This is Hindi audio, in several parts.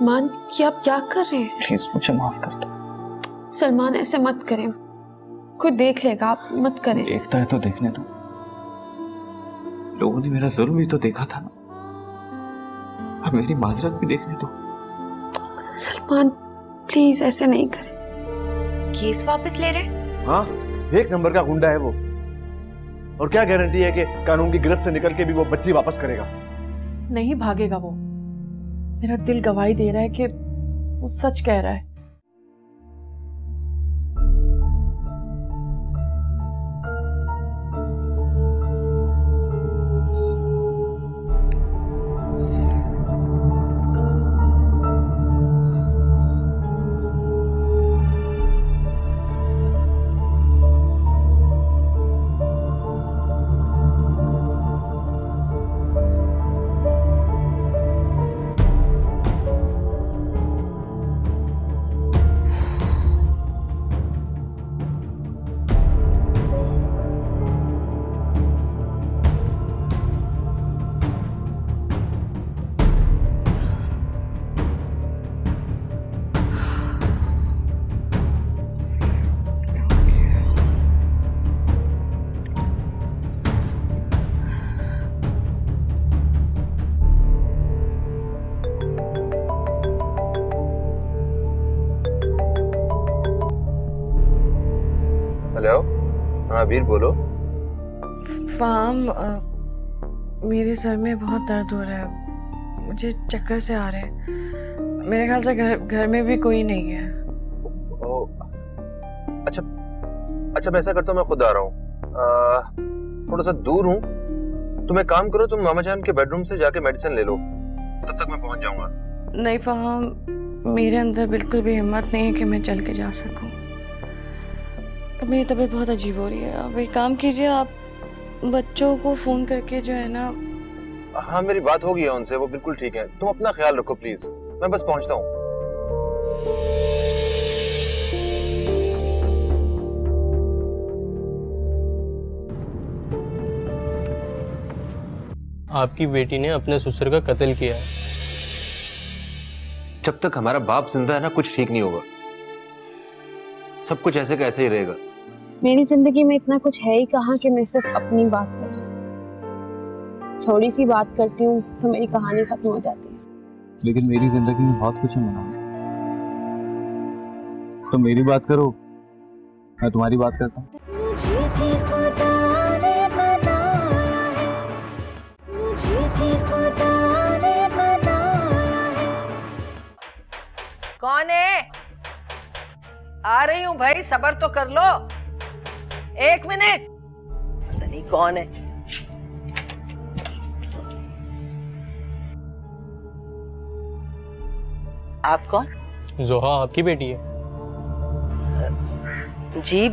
सलमान, ये आप क्या कर रहे हैं? प्लीज मुझे माफ कर दो। सलमान, ऐसे मत करें, कोई देख लेगा, आप मत करें। देखता है तो देखने दो, लोगों ने मेरा जुल्म भी तो देखा था ना, अब मेरी माजरत भी देखने दो। सलमान प्लीज ऐसे नहीं करें। केस वापस ले रहे? हाँ, एक नंबर का गुंडा है वो। और क्या गारंटी है कि कानून की गिरफ्त से निकल के भी वो बच्ची वापस करेगा? नहीं भागेगा वो। मेरा दिल गवाही दे रहा है कि वो सच कह रहा है। हेलो, हाँ वीर बोलो। फाहम, मेरे सर में बहुत दर्द हो रहा है, मुझे चक्कर से आ रहे हैं। मेरे ख्याल से घर में भी कोई नहीं है। ओ, अच्छा मैं ऐसा करता हूँ, मैं खुद आ रहा हूँ। थोड़ा सा दूर हूँ, तुम एक काम करो, तुम मामा जान के बेडरूम से जाके मेडिसिन ले लो, तब तक मैं पहुंच जाऊंगा। नहीं फाहम, मेरे अंदर बिल्कुल भी हिम्मत नहीं है कि मैं चल के जा सकूं। मेरी तबीयत बहुत अजीब हो रही है। आप एक काम कीजिए, आप बच्चों को फोन करके जो है ना। हाँ मेरी बात हो गई है उनसे, वो बिल्कुल ठीक है। तुम अपना ख्याल रखो प्लीज, मैं बस पहुंचता हूँ। आपकी बेटी ने अपने ससुर का कत्ल किया है। जब तक हमारा बाप जिंदा है ना, कुछ ठीक नहीं होगा। सब कुछ ऐसे का ऐसे ही रहेगा। मेरी जिंदगी में इतना कुछ है ही कहाँ कि मैं सिर्फ अपनी बात करूं। थोड़ी सी बात करती हूँ तो मेरी कहानी खत्म हो जाती है। लेकिन मेरी जिंदगी में बहुत कुछ है मना, तो मेरी बात करो, मैं तुम्हारी बात करता हूँ। कौन है? आ रही हूँ भाई, सब्र तो कर लो, 1 मिनट। पता नहीं कौन है। आप कौन? जोहा आपकी बेटी है। जी,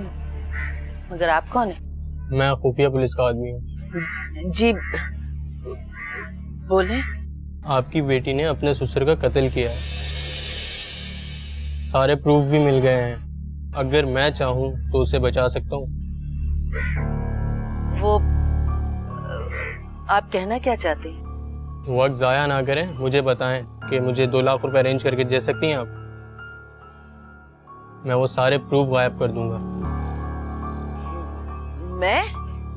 मगर आप कौन है? मैं खुफिया पुलिस का आदमी हूँ। जी बोले। आपकी बेटी ने अपने ससुर का कत्ल किया है, सारे प्रूफ भी मिल गए हैं। अगर मैं चाहूँ तो उसे बचा सकता हूँ। वो आप कहना क्या चाहते हैं? वक्त ज़ाया ना करें, मुझे बताएं कि मुझे 2 लाख रुपए अरेंज करके दे सकती हैं आप? मैं वो सारे प्रूफ गायब कर दूंगा। मैं?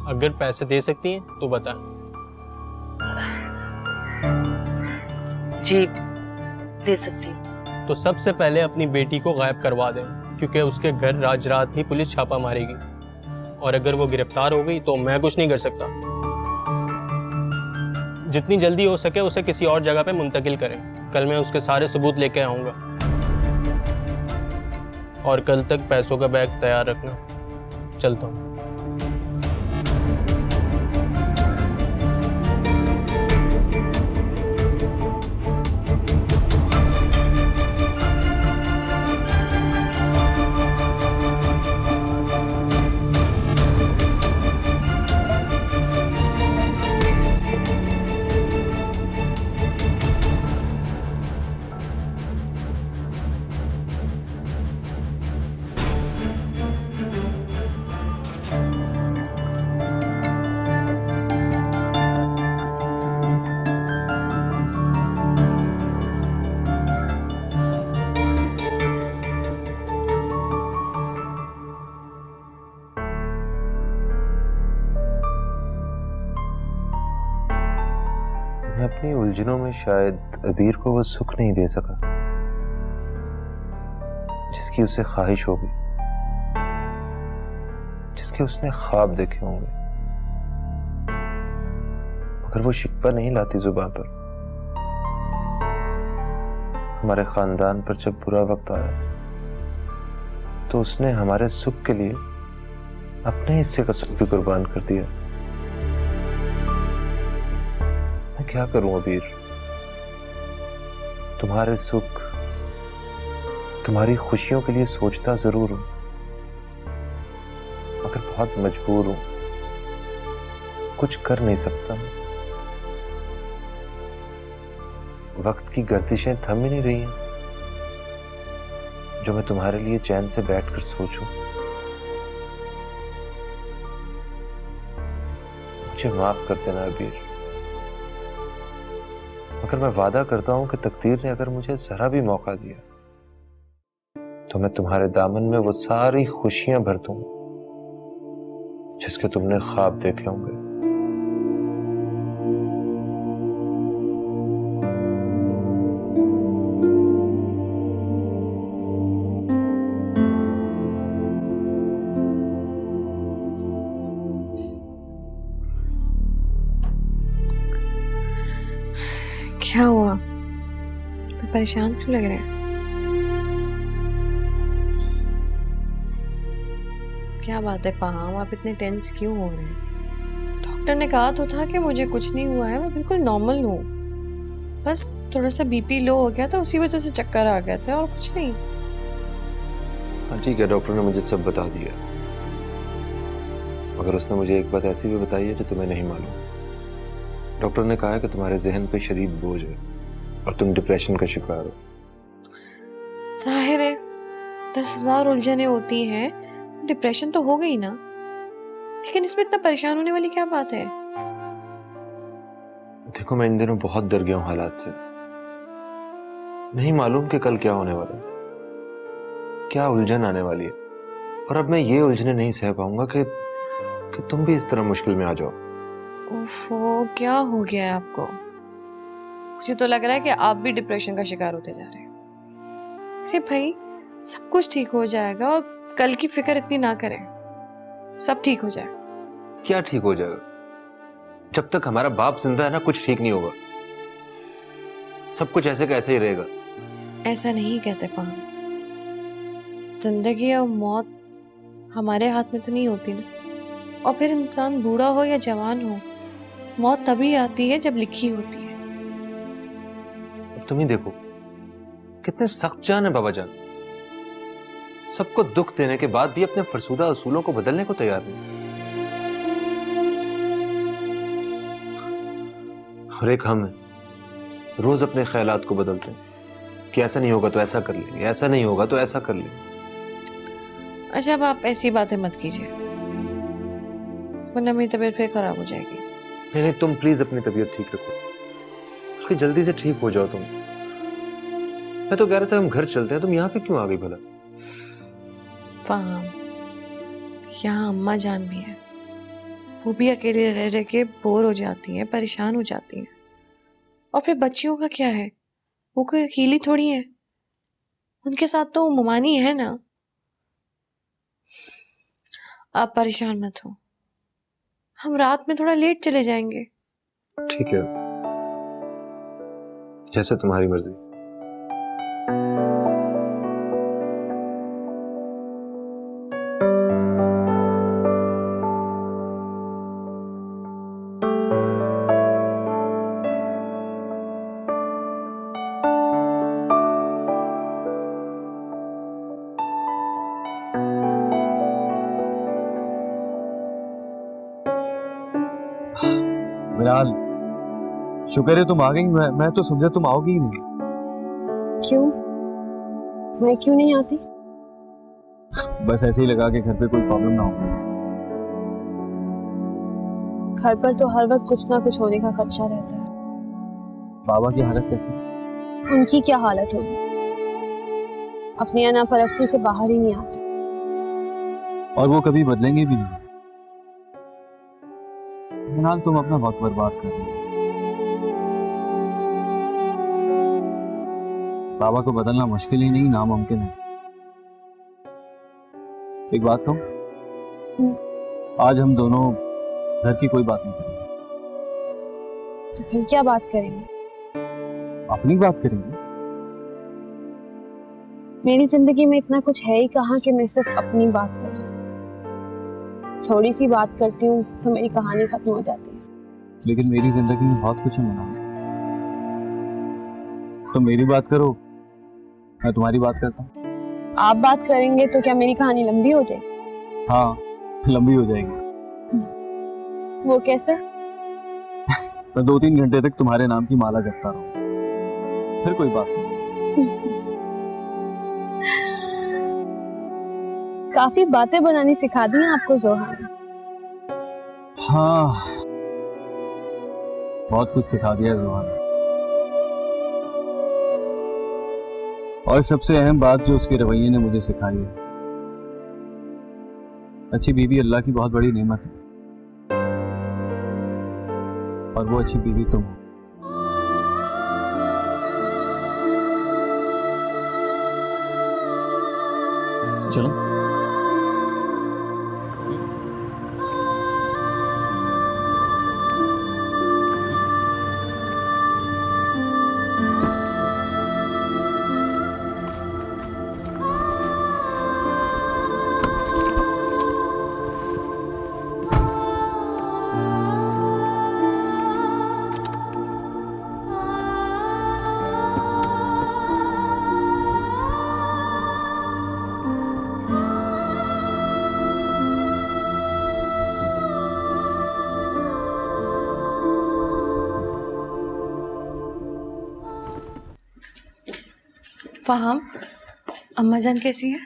अगर पैसे दे सकती हैं तो बताएं। जी दे सकती हूँ। तो सबसे पहले अपनी बेटी को गायब करवा दें, क्योंकि उसके घर रात रात ही पुलिस छापा मारेगी, और अगर वो गिरफ्तार हो गई तो मैं कुछ नहीं कर सकता। जितनी जल्दी हो सके उसे किसी और जगह पे मुंतकिल करें। कल मैं उसके सारे सबूत लेके आऊँगा, और कल तक पैसों का बैग तैयार रखना। चलता हूँ। मैं अपनी उलझनों में शायद अबीर को वो सुख नहीं दे सका जिसकी उसे ख्वाहिश होगी, जिसके उसने ख्वाब देखे होंगे, मगर वो शिकवा नहीं लाती जुबान पर। हमारे खानदान पर जब बुरा वक्त आया तो उसने हमारे सुख के लिए अपने हिस्से का सुख भी कुर्बान कर दिया। मैं क्या करूं अबीर? तुम्हारे सुख, तुम्हारी खुशियों के लिए सोचता जरूर हूं, मगर बहुत मजबूर हूं, कुछ कर नहीं सकता। वक्त की गर्दिशें थम ही नहीं रही हैं जो मैं तुम्हारे लिए चैन से बैठकर सोचूं। मुझे माफ कर देना अबीर, मगर मैं वादा करता हूं कि तकदीर ने अगर मुझे जरा भी मौका दिया तो मैं तुम्हारे दामन में वो सारी खुशियां भर दूंगा जिसके तुमने ख्वाब देखे होंगे। क्या हुआ? तो परेशान क्यों लग रहे हैं? क्या बात है फहाम, आप इतने टेंस क्यों हो रहे हैं? डॉक्टर ने कहा तो था कि मुझे कुछ नहीं हुआ है, मैं बिल्कुल नॉर्मल हूँ। बस थोड़ा सा बीपी लो हो गया था, उसी वजह से चक्कर आ गए थे, और कुछ नहीं। हाँ ठीक है, डॉक्टर ने मुझे सब बता दिया, मगर उसने मुझे एक बात ऐसी भी बताई है जो तुम्हें नहीं मालूम। डॉक्टर ने कहा है कि तुम्हारे जहन पे शदीद बोझ है और तुम डिप्रेशन का शिकार हो। जाहिर है 10,000 उलझने होती हैं, डिप्रेशन तो हो गई ना, लेकिन इसमें इतना परेशान होने वाली क्या बात है? देखो मैं इन दिनों बहुत डर गया हूं हालात से। नहीं मालूम कि कल क्या होने वाला है, क्या उलझन आने वाली है, और अब मैं ये उलझने नहीं सह पाऊंगा कि तुम भी इस तरह मुश्किल में आ जाओ। ओफो, क्या हो गया है आपको? मुझे तो लग रहा है कि आप भी डिप्रेशन का शिकार होते जा रहे हैं। अरे भाई, सब कुछ ठीक हो जाएगा, और कल की फिक्र इतनी ना करें, सब ठीक हो जाएगा। क्या ठीक हो जाएगा? जब तक हमारा बाप जिंदा है ना, कुछ ठीक नहीं होगा। सब कुछ ऐसे का ऐसे ही रहेगा। ऐसा नहीं कहते फहम, जिंदगी और मौत हमारे हाथ में तो नहीं होती ना। और फिर इंसान बूढ़ा हो या जवान हो, मौत तभी आती है जब लिखी होती है। अब तुम ही देखो कितने सख्त जान है बाबा जान, सबको दुख देने के बाद भी अपने फरसूदा असूलों को बदलने को तैयार नहीं। और एक हम है, रोज अपने ख्यालात को बदलते हैं कि ऐसा नहीं होगा तो ऐसा कर लेंगे, ऐसा नहीं होगा तो ऐसा कर लेंगे। अच्छा, अब आप ऐसी बातें मत कीजिए, वरना मेरी तबीयत फिर खराब हो जाएगी। नहीं नहीं, तुम प्लीज अपनी तबीयत ठीक रखो, उसकी जल्दी से ठीक हो जाओ तुम। मैं तो कह रहा था हम घर चलते हैं, तुम यहाँ पे क्यों आ गई भला? फहम, यहाँ अम्मा जान भी है, वो भी अकेले रह रह के बोर हो जाती हैं, परेशान हो जाती हैं। और फिर बच्चियों का क्या है, वो कोई अकेली थोड़ी है, उनके साथ तो मुमानी है ना। आप परेशान मत हो, हम रात में थोड़ा लेट चले जाएंगे। ठीक है, जैसे तुम्हारी मर्जी। मिनाल, शुक्र है तुम आ गई। मैं तो समझा तुम आओगी ही नहीं। क्यों? मैं क्यों नहीं आती? बस ऐसे ही लगा कि घर पे कोई प्रॉब्लम ना हो। घर पर तो हर वक्त कुछ ना कुछ होने का खदशा रहता है। बाबा की हालत कैसी? उनकी क्या हालत होगी, अपनी अनापरस्ती से बाहर ही नहीं आते। और वो कभी बदलेंगे भी नहीं। मिनाल, तुम अपना वक्त बर्बाद कर रही हो। बाबा को बदलना मुश्किल ही नहीं, नामुमकिन है। एक बात कहूं, आज हम दोनों घर की कोई बात नहीं करेंगे। तो फिर क्या बात करेंगे? अपनी बात करेंगे। मेरी जिंदगी में इतना कुछ है ही कहाँ कि मैं सिर्फ अपनी बात करूं। थोड़ी सी बात करती हूँ तो मेरी कहानी खत्म हो जाती है। लेकिन मेरी जिंदगी में बहुत कुछ है मना। तो मेरी बात करो, मैं तुम्हारी बात करता हूँ। आप बात करेंगे तो क्या मेरी कहानी लंबी हो जाएगी? हाँ, लंबी हो जाएगी। वो कैसे? मैं 2-3 घंटे तक तुम्हारे नाम की माला जपता रहूं, फिर कोई बात नहीं। काफी बातें बनानी सिखा दी हैं आपको जोहा ने। हाँ, बहुत कुछ सिखा दिया जोहा ने। और सबसे अहम बात जो उसके रवैये ने मुझे सिखाई है, अच्छी बीवी अल्लाह की बहुत बड़ी नेमत है, और वो अच्छी बीवी तुम हो। चलो। फहाम, अम्मा जान कैसी है?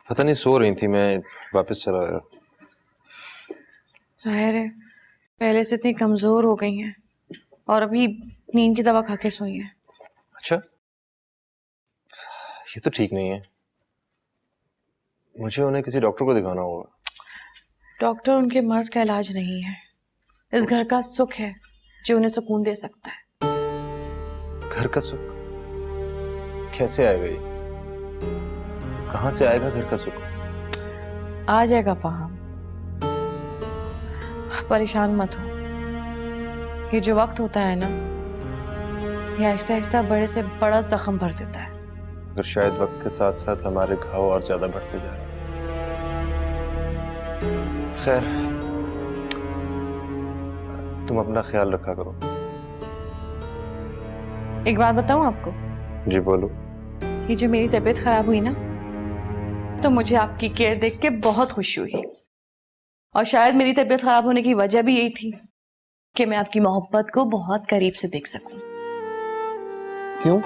पता नहीं, सो रही थी, मैं वापस चला गया। जाहिर है पहले से इतनी कमजोर हो गई हैं और अभी नींद की दवा खा के सोई हैं। अच्छा, ये तो ठीक नहीं है। मुझे उन्हें किसी डॉक्टर को दिखाना होगा। डॉक्टर उनके मर्ज का इलाज नहीं है, इस घर का सुख है जो उन्हें सुकून दे सकता है। घर का सुख कैसे आएगा? ये कहां से आएगा घर का सुख? आ जाएगा फहाम, परेशान मत हो। ये जो वक्त होता है ना, ये आहिस्ता आहिस्ता बड़े से बड़ा जख्म भर देता है। अगर शायद वक्त के साथ साथ हमारे घाव और ज्यादा बढ़ते जाए। खैर, तुम अपना ख्याल रखा करो। एक बात बताऊं आपको? जी बोलो। ये जो मेरी तबीयत खराब हुई ना, तो मुझे आपकी केयर देख के बहुत खुशी हुई। और शायद मेरी तबीयत खराब होने की वजह भी यही थी कि मैं आपकी मोहब्बत को बहुत करीब से देख सकूं। क्यों?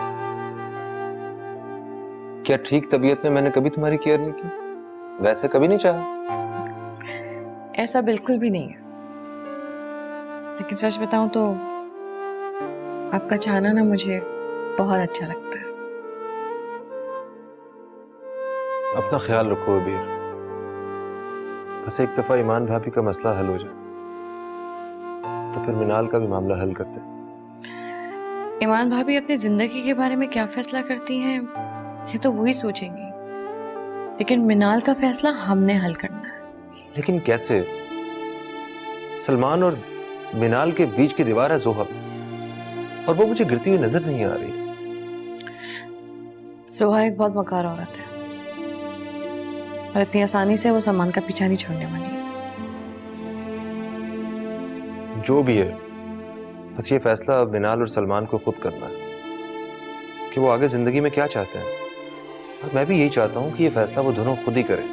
क्या ठीक तबीयत में मैंने कभी तुम्हारी केयर नहीं की? वैसे कभी नहीं चाहा? ऐसा बिल्कुल भी नहीं है, लेकिन सच बताऊं तो आपका चाहना ना मुझे बहुत अच्छा लगता है। अपना ख्याल रखो अबीर। बस एक दफा ईमान भाभी का मसला हल हो जाए तो फिर मिनाल का भी मामला हल करते हैं। ईमान भाभी अपनी जिंदगी के बारे में क्या फैसला करती हैं ये तो वही सोचेंगी, लेकिन मिनाल का फैसला हमने हल करना है। लेकिन कैसे? सलमान और मिनाल के बीच की दीवार है जोहा, और वो मुझे गिरती हुई नजर नहीं आ रही। जोहा एक बहुत मकार औरत है और इतनी आसानी से वो सलमान का पीछा नहीं छोड़ने वाली। जो भी है, बस ये फैसला मिनाल और सलमान को खुद करना है कि वो आगे जिंदगी में क्या चाहते हैं। और मैं भी यही चाहता हूँ कि ये फैसला वो दोनों खुद ही करें।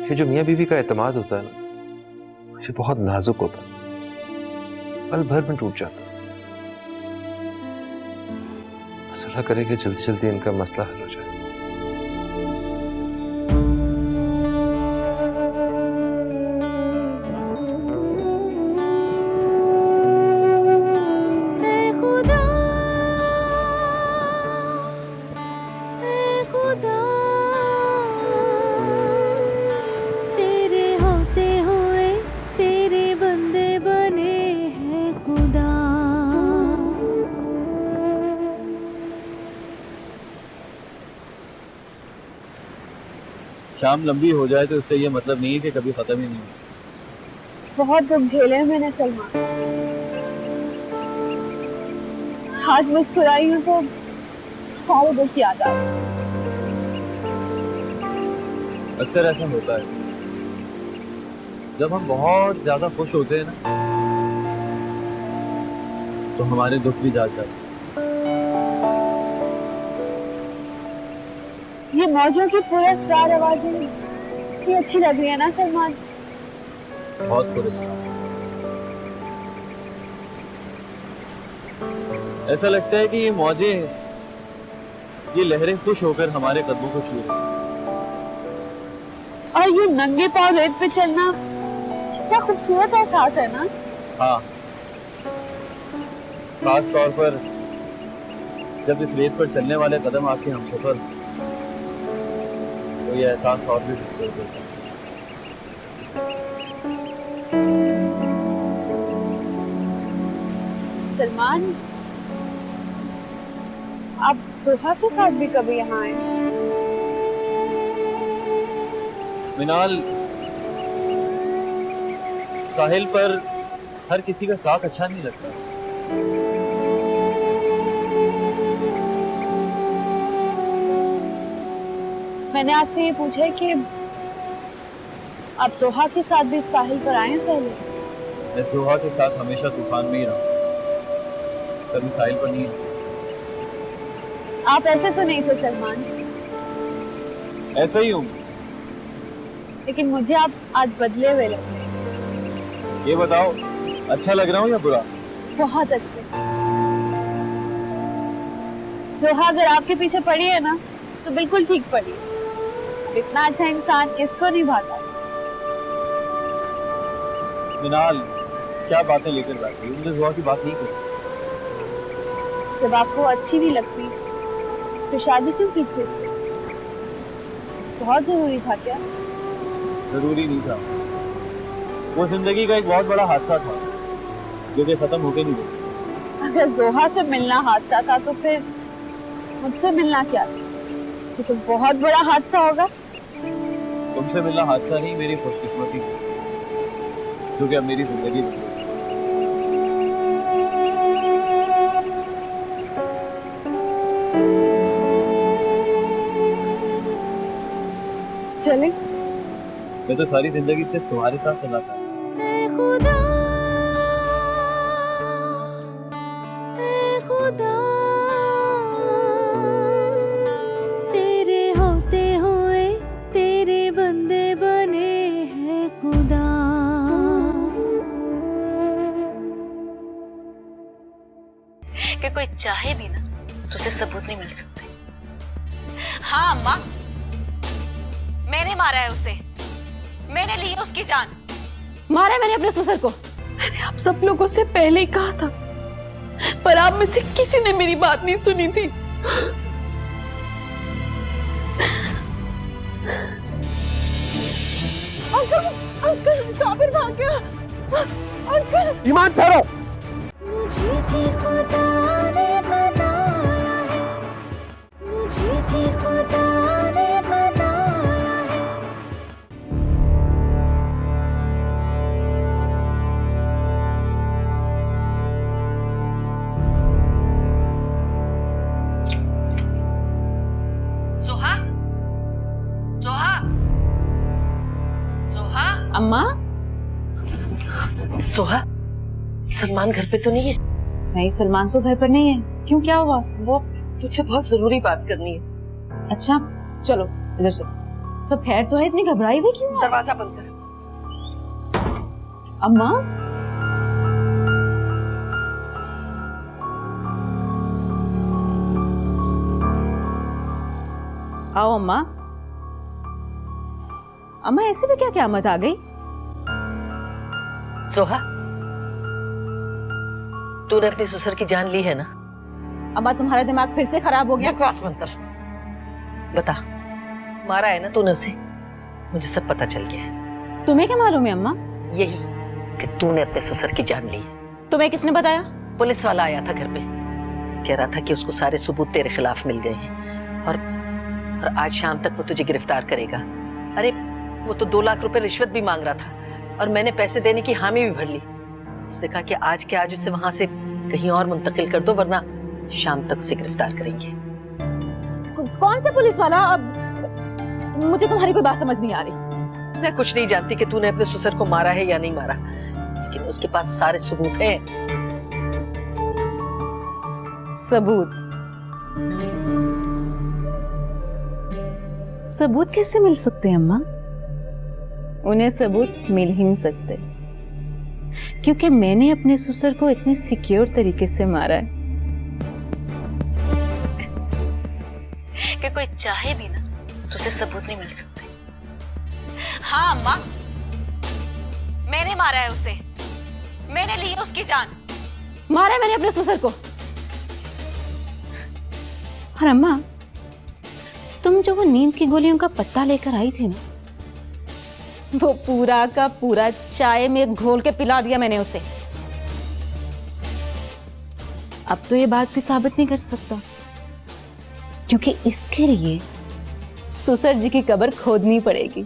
ये जो मियाँ बीवी का एतमाद होता है ना, ये बहुत नाजुक होता है, पल भर में टूट जाता है। बस अल्लाह करे कि जल्दी जल्दी इनका मसला हल हो जाए। शाम लंबी हो जाए तो इसका ये मतलब नहीं है कि कभी खत्म ही नहीं हो। बहुत दुख झेले हैं मैंने सलमान। आज मुस्कुराई हूँ तो सारे दुख याद आ रहे हैं। अक्सर ऐसा होता है, जब हम बहुत ज्यादा खुश होते हैं ना तो हमारे दुख भी जाग जाते हैं। ये मौजों की पुरस्कार आवाजें कितनी अच्छी लग रही है ना सलमान। बहुत पुरस्कार। ऐसा लगता है कि ये मौजें, ये लहरें खुश होकर हमारे कदमों को छू रही हैं। और ये नंगे पांव रेत पे चलना कितना खूबसूरत एहसास है ना। हाँ, खास तौर पर जब इस रेत पर चलने वाले कदम आपके हमसफर, तो ये एहसास और भी खूबसूरत होता है। सलमान, आप जोहा के साथ भी कभी यहाँ आए? मिनाल, साहिल पर हर किसी का साथ अच्छा नहीं लगता। मैंने आपसे ये पूछा है कि आप जोहा के साथ भी साहिल पर आए हैं पहले? मैं जोहा के साथ हमेशा तूफान में ही रहा, कभी साहिल पर नहीं रहा। आप ऐसे तो नहीं थे सलमान, ऐसा ही हूँ। लेकिन मुझे आप आज बदले हुए लग रहे हैं। ये बताओ, अच्छा लग रहा हूँ या बुरा? बहुत अच्छे। जोहा अगर आपके पीछे पड़ी है ना तो बिल्कुल ठीक पड़ी है। इतना अच्छा इंसान किसको नहीं भाता। मिनाल, क्या बातें लेकर बैठी हो? मुझे जोहा की बात नहीं करी। जब आपको अच्छी नहीं लगती तो शादी क्यों की थी उससे? बहुत जरूरी था क्या? जरूरी नहीं था, वो जिंदगी का एक बहुत बड़ा हादसा था जो कि खत्म होके नहीं गया। अगर जोहा से मिलना हादसा था तो फिर मुझसे मिलना क्या था? ये तो बहुत बड़ा हादसा होगा। तुमसे मिलना हादसा नहीं, मेरी खुशकिस्मती थी, क्योंकि अब मेरी जिंदगी बदल गई। चले? मैं तो सारी जिंदगी सिर्फ तुम्हारे साथ चलना चाहता हूँ। तेरे होते हुए तेरे बंदे बने हैं खुदा। कि कोई चाहे भी ना तो उसे सबूत नहीं मिल सकते। हाँ अम्मा, मैंने मारा है उसे, मैंने ली है उसकी जान। मारा मैंने अपने ससुर को। मैंने आप सब लोगों से पहले ही कहा था, पर आप में से किसी ने मेरी बात नहीं सुनी थी। अंकल साबिर भाग गया। अंकल, ईमान ठहरो। मुझे भी खुदा ने बनाया है, मुझे भी खुदा ने बनाया है। जोहा, जोहा, जोहा, अम्मा, जोहा, सलमान घर पे तो नहीं है? नहीं सलमान तो घर पर नहीं है। क्यों, क्या हुआ? वो तुझसे बहुत जरूरी बात करनी है। अच्छा चलो इधर से। सब खैर तो है? इतनी घबराई हुई क्यों? दरवाजा बंद कर। अम्मा, आओ अम्मा। अम्मा ऐसे भी क्या क़यामत आ गई? जोहा, तूने अपनी ससुर की जान ली है ना? अम्मा तुम्हारा दिमाग फिर से खराब हो गया? बकवास बंद कर। बता, मारा है ना तूने उसे? मुझे सब पता चल गया है। तुम्हें क्या मालूम है अम्मा? यही कि तूने अपने ससुर की जान ली है। तुम्हें किसने बताया? पुलिस वाला आया था घर पे, कह रहा था कि उसको सारे सबूत तेरे खिलाफ मिल गए हैं और आज शाम तक वो तुझे गिरफ्तार करेगा। अरे वो तो 2 लाख रुपए रिश्वत भी मांग रहा था और मैंने पैसे देने की हामी भी भर ली। उसने कहा कि आज के आज उसे वहां से कहीं और मुंतकिल कर दो वरना शाम तक उसे गिरफ्तार करेंगे। कौन सा पुलिस वाला? अब मुझे तुम्हारी कोई बात समझ नहीं आ रही। मैं कुछ नहीं जानती कि तूने अपने ससुर को मारा है या नहीं मारा, लेकिन उसके पास सारे सबूत हैं। सबूत? सबूत कैसे मिल सकते हैं अम्मा? उन्हें सबूत मिल ही नहीं सकते क्योंकि मैंने अपने ससुर को इतने सिक्योर तरीके से मारा है कि कोई चाहे भी ना तो उसे सबूत नहीं मिल सकते। हाँ अम्मा, मैंने मारा है उसे, मैंने ली है उसकी जान। मारा है मैंने अपने ससुर को। और अम्मा, तुम जो वो नींद की गोलियों का पत्ता लेकर आई थी ना, वो पूरा का पूरा चाय में घोल के पिला दिया मैंने उसे। अब तो ये बात भी साबित नहीं कर सकता क्योंकि इसके लिए ससुर जी की कब्र खोदनी पड़ेगी,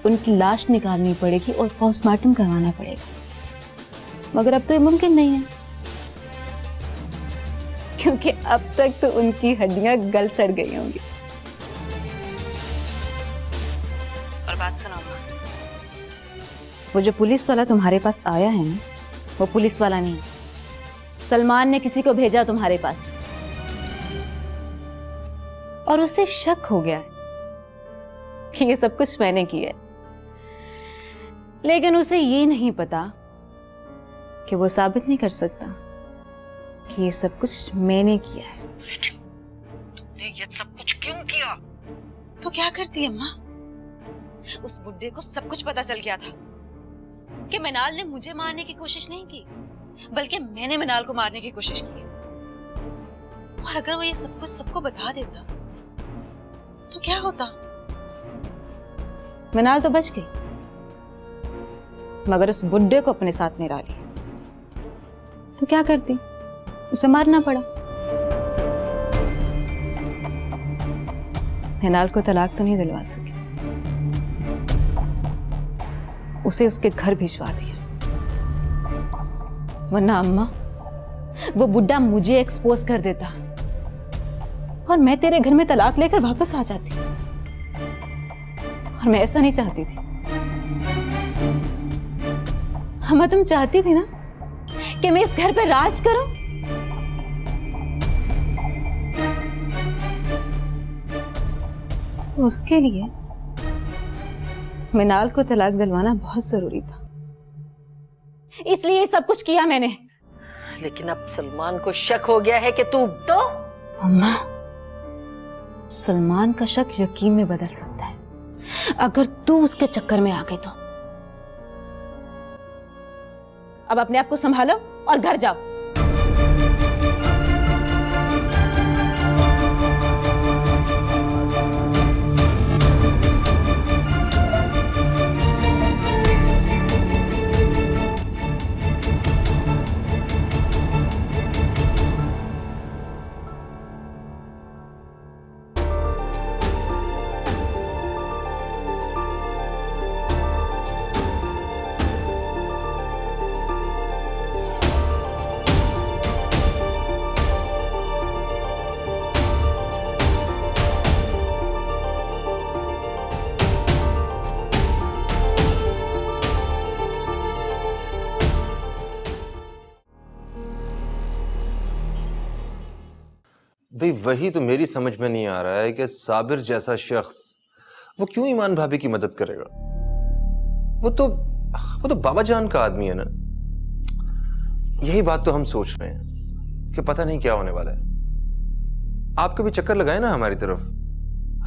उनकी लाश निकालनी पड़ेगी और पोस्टमार्टम करवाना पड़ेगा। मगर अब तो ये मुमकिन नहीं है क्योंकि अब तक तो उनकी हड्डियां गल सड़ गई होंगी। और बात सुनो अम्मा, वो जो पुलिस वाला तुम्हारे पास आया है ना, वो पुलिस वाला नहीं, सलमान ने किसी को भेजा तुम्हारे पास और उसे शक हो गया कि ये सब कुछ मैंने किया है, लेकिन उसे ये नहीं पता कि वो साबित नहीं कर सकता कि ये सब कुछ मैंने किया है। तुमने ये सब कुछ क्यों किया? तो क्या करती अम्मा? उस बुड्ढे को सब कुछ पता चल गया था कि मिनाल ने मुझे मारने की कोशिश नहीं की, बल्कि मैंने मिनाल को मारने की कोशिश की। और अगर वो ये सब कुछ सबको बता देता तो क्या होता? मिनाल तो बच गई, मगर उस बुड्ढे को अपने साथ नहीं डाली तो क्या करती? उसे मारना पड़ा। मिनाल को तलाक तो नहीं दिलवा सके, उसे उसके घर भिजवा दिया। वरना अम्मा, वो बुड्ढा मुझे एक्सपोज कर देता और मैं तेरे घर में तलाक लेकर वापस आ जाती। और मैं ऐसा नहीं चाहती थी। अम्मा, तुम चाहती थी ना कि मैं इस घर पे राज करूं? तो उसके लिए मिनाल को तलाक दिलवाना बहुत जरूरी था, इसलिए ये सब कुछ किया मैंने। लेकिन अब सलमान को शक हो गया है कि तू तो अम्मा, सलमान का शक यकीन में बदल सकता है अगर तू उसके चक्कर में आ गई तो। अब अपने आप को संभालो और घर जाओ। भाई वही तो मेरी समझ में नहीं आ रहा है कि साबिर जैसा शख्स वो क्यों ईमान भाभी की मदद करेगा। वो तो बाबा जान का आदमी है ना। यही बात तो हम सोच रहे हैं कि पता नहीं क्या होने वाला है। आप कभी चक्कर लगाए ना हमारी तरफ,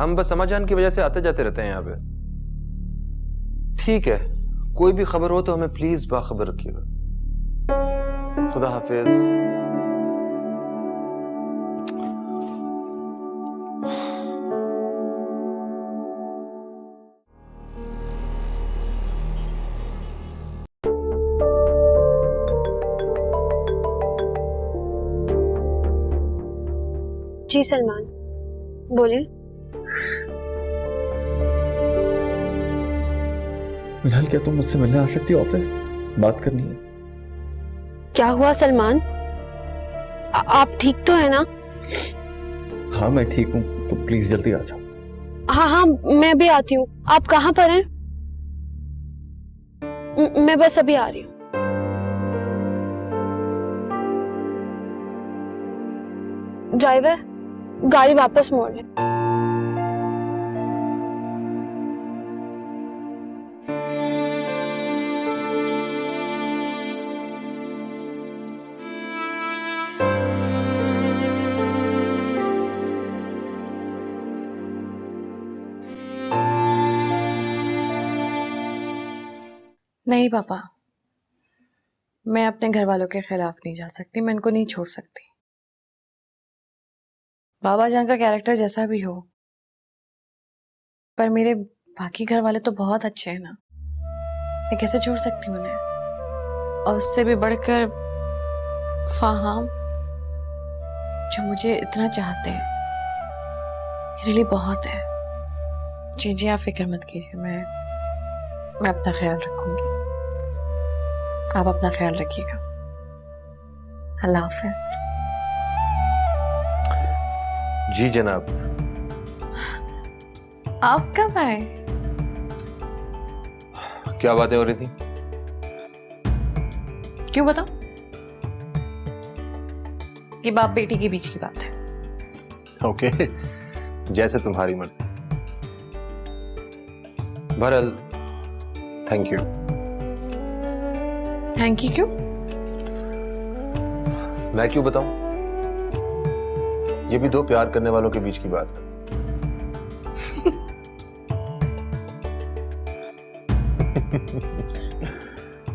हम बस अम्मा जान की वजह से आते जाते रहते हैं यहाँ पे। ठीक है, कोई भी खबर हो तो हमें प्लीज बाखबर रखिएगा। खुदा हाफिज। जी सलमान, बोलिए। मिनाल, क्या तुम मुझसे मिलने आ सकती हो? ऑफिस बात करनी है। क्या हुआ सलमान? आप ठीक तो है ना? हाँ मैं ठीक हूँ, तो प्लीज जल्दी आ जाओ। हाँ हाँ, मैं भी आती हूँ। आप कहाँ पर हैं? मैं बस अभी आ रही हूँ। ड्राइवर, गाड़ी वापस मोड़ ले। नहीं पापा, मैं अपने घर वालों के खिलाफ नहीं जा सकती, मैं इनको नहीं छोड़ सकती। बाबा जान का कैरेक्टर जैसा भी हो, पर मेरे बाकी घर वाले तो बहुत अच्छे हैं ना, मैं कैसे छोड़ सकती हूँ उन्हें? और उससे भी बढ़कर फाहम, जो मुझे इतना चाहते हैं, मेरे लिए बहुत है। जी आप फिक्र मत कीजिए, मैं अपना ख्याल रखूंगी। आप अपना ख्याल रखिएगा। अल्लाह हाफिज। जी जनाब। आप कब आए? क्या बातें हो रही थी? क्यों बताओ? ये बाप बेटी के बीच की बात है। ओके, जैसे तुम्हारी मर्जी। बहरहाल थैंक यू। थैंक यू क्यों? मैं क्यों बताऊं? ये भी दो प्यार करने वालों के बीच की बात है।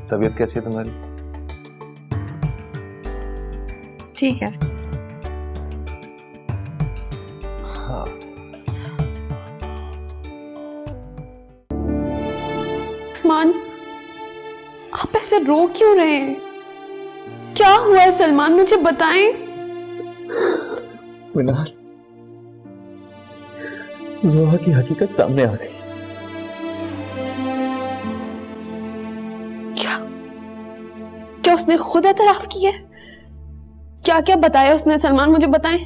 तबीयत कैसी है तुम्हारी? ठीक है। हाँ। सलमान, आप ऐसे रो क्यों रहे हैं? क्या हुआ है सलमान, मुझे बताएं। मिनाल, जोहा की हकीकत सामने आ गई। क्या उसने खुद एतराफ किया? क्या क्या बताया उसने सलमान, मुझे बताएं।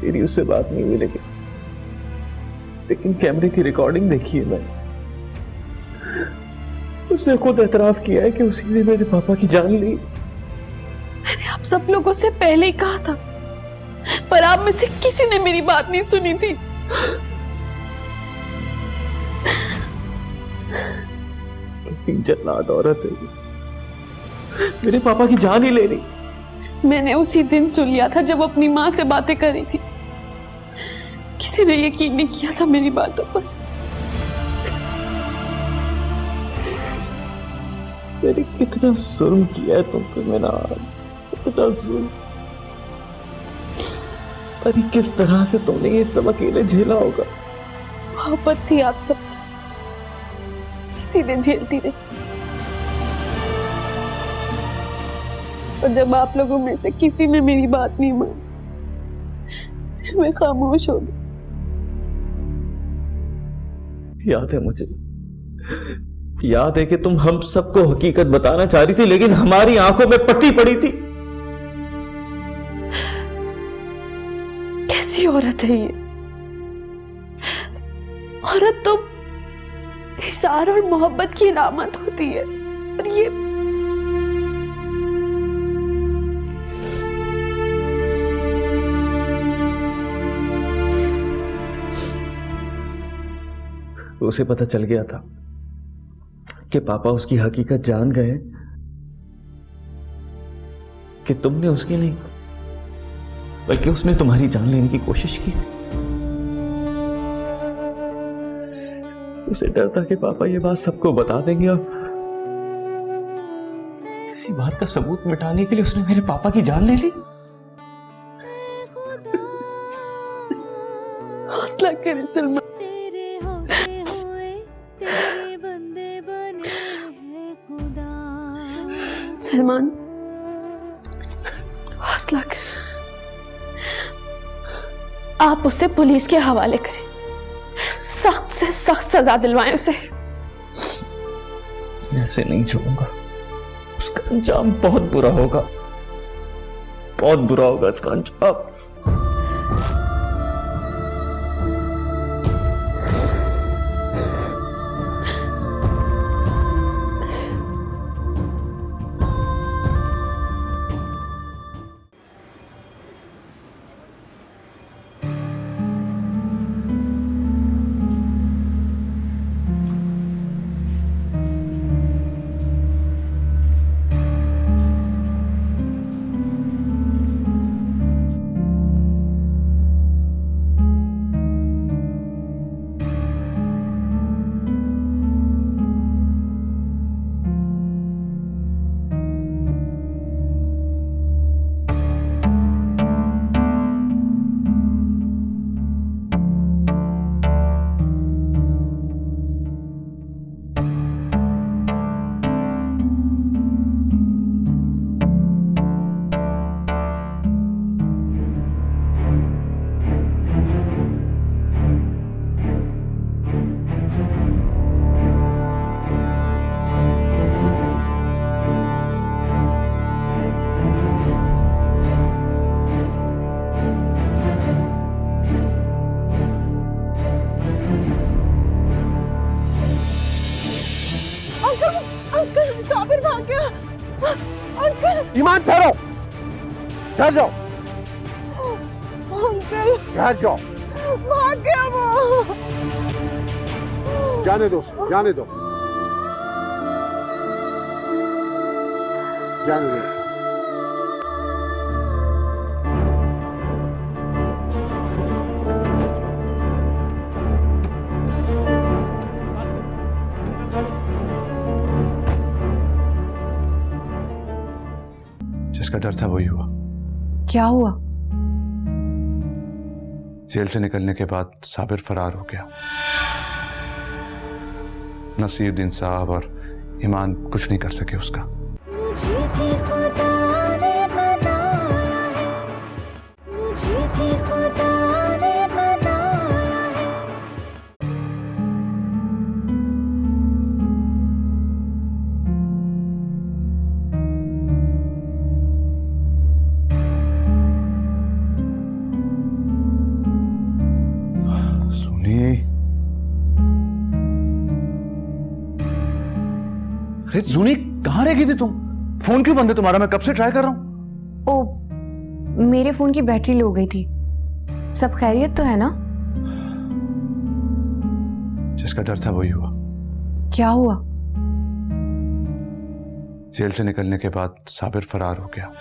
मेरी उससे बात नहीं हुई, लेकिन कैमरे की रिकॉर्डिंग देखी है मैंने। उसने खुद एतराफ किया है कि उसी ने मेरे पापा की जान ली। मैंने आप सब लोगों से पहले ही कहा था, पर आप में से किसी ने मेरी बात नहीं सुनी थी। कैसी जन्नत औरत है ये, मेरे पापा की जान ही ले ली। मैंने उसी दिन सुन लिया था जब अपनी माँ से बातें कर रही थी। किसी ने यकीन नहीं किया था मेरी बातों पर। मैंने कितना जुल्म किया है तुम पे मिनाल, कितना जुल्म। अरे किस तरह से तुमने ये सब अकेले झेला होगा। मोहब्बत थी आप सबसे, इसीलिए झेलती रही। और जब आप लोगों में से किसी ने मेरी बात नहीं मानी, फिर मैं खामोश हो गई। याद है मुझे, याद है कि तुम हम सबको हकीकत बताना चाह रही थी, लेकिन हमारी आंखों में पट्टी पड़ी थी। कैसी औरत है ये? औरत तो इसार और मोहब्बत की अलामत होती है, और ये उसे पता चल गया था कि पापा उसकी हकीकत जान गए, कि तुमने उसकी नहीं बल्कि उसने तुम्हारी जान लेने की कोशिश की। उसे डर था कि पापा ये बात सबको बता देंगे, और इसी बात का सबूत मिटाने के लिए उसने मेरे पापा की जान ले ली। हौसला करे सलमान, सलमान हौसला कर। आप उसे पुलिस के हवाले करें। सख्त से सख्त सजा दिलवाएं उसे। ऐसे नहीं छोड़ूंगा, उसका अंजाम बहुत बुरा होगा, बहुत बुरा होगा इसका अंजाम। ईमान ठहरो, ठहर जाओ, ठहर जाओ। भाग गया वो। जाने दो, जाने दो, जाने दो। जिसका डर था वही हुआ। क्या हुआ? जेल से निकलने के बाद साबिर फरार हो गया। नसीरुद्दीन साहब और ईमान कुछ नहीं कर सके उसका। जूनी कहाँ रह गई थी तुम? फोन क्यों बंद है तुम्हारा? मैं कब से ट्राई कर रहा हूँ। ओ, मेरे फोन की बैटरी लो गई थी। सब खैरियत तो है ना? जिसका डर था वही हुआ। क्या हुआ? जेल से निकलने के बाद साबिर फरार हो गया।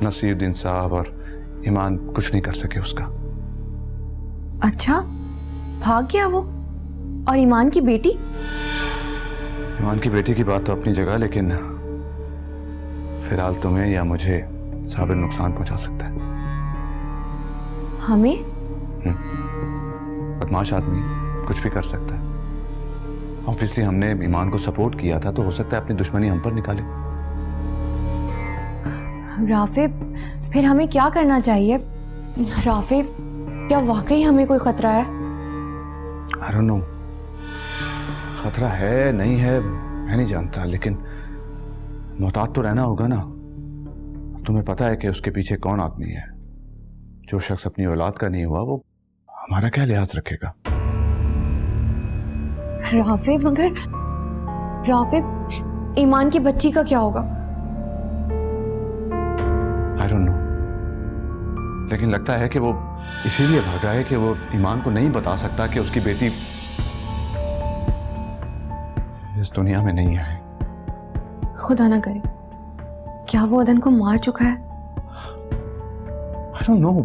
नसीरुद्दीन साहब और ईमान कुछ नहीं कर सके उसका। अच्छा, भाग गया वो? और ईमान की बेटी? ईमान की बेटी की बात तो अपनी जगह, लेकिन फिलहाल तुम्हें या मुझे साबिर नुकसान पहुंचा सकता है। हमें? बदमाश आदमी कुछ भी कर सकता है। ऑब्वियसली हमने ईमान को सपोर्ट किया था, तो हो सकता है अपनी दुश्मनी हम पर निकाले। राफे, फिर हमें क्या करना चाहिए? राफे, क्या वाकई हमें कोई खतरा है? I don't know। खतरा है नहीं है मैं नहीं जानता, लेकिन मोहतात तो रहना होगा ना। तुम्हें पता है कि उसके पीछे कौन आदमी है। जो शख्स अपनी औलाद का नहीं हुआ वो हमारा क्या लिहाज रखेगा? राफे, मगर राफे, ईमान की बच्ची का क्या होगा? I don't know। लेकिन लगता है कि वो इसीलिए भागा है कि वो ईमान को नहीं बता सकता कि उसकी बेटी इस दुनिया में नहीं है। खुदा ना करे, क्या वो अदन को मार चुका है? I don't know।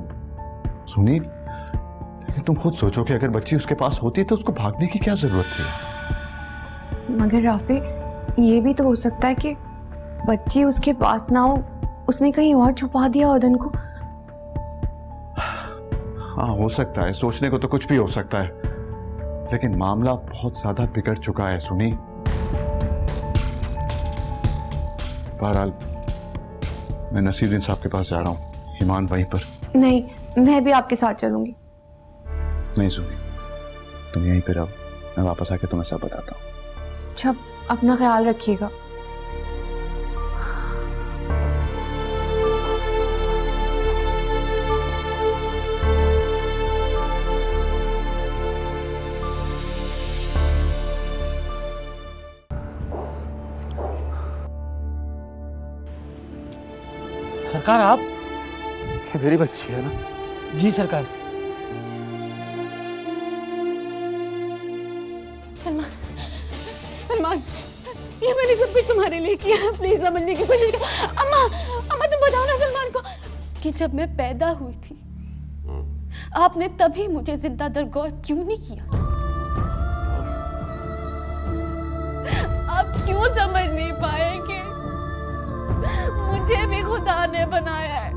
सुनी, लेकिन तुम खुद सोचो कि अगर बच्ची उसके पास होती तो उसको भागने की क्या जरूरत थी? मगर राफे, ये भी तो हो सकता है कि बच्ची उसके पास ना हो, उसने कहीं और छुपा दिया अदन को। हाँ, हो सकता है। सोचने को तो कुछ भी हो सकता है, लेकिन मामला बहुत ज्यादा बिगड़ चुका है सुनी। बहरहाल मैं नसीरुद्दीन साहब के पास जा रहा हूँ। ईमान वहीं पर। नहीं, मैं भी आपके साथ चलूंगी। नहीं सुनी, तुम यहीं पे रहो, मैं वापस आके तुम्हें सब बताता हूँ। अच्छा, अपना ख्याल रखिएगा। सरकार आप? ये मेरी बच्ची है ना? जी सरकार। सलमान, सलमान, ये मैंने सब कुछ तुम्हारे लिए किया, प्लीज समझने की कोशिश कर। अम्मा, अम्मा तुम बताओ ना सलमान को कि जब मैं पैदा हुई थी आपने तभी मुझे जिंदा दरगौर क्यों नहीं किया? आप क्यों समझ नहीं पाए कि मुझे भी खुदा ने बनाया है?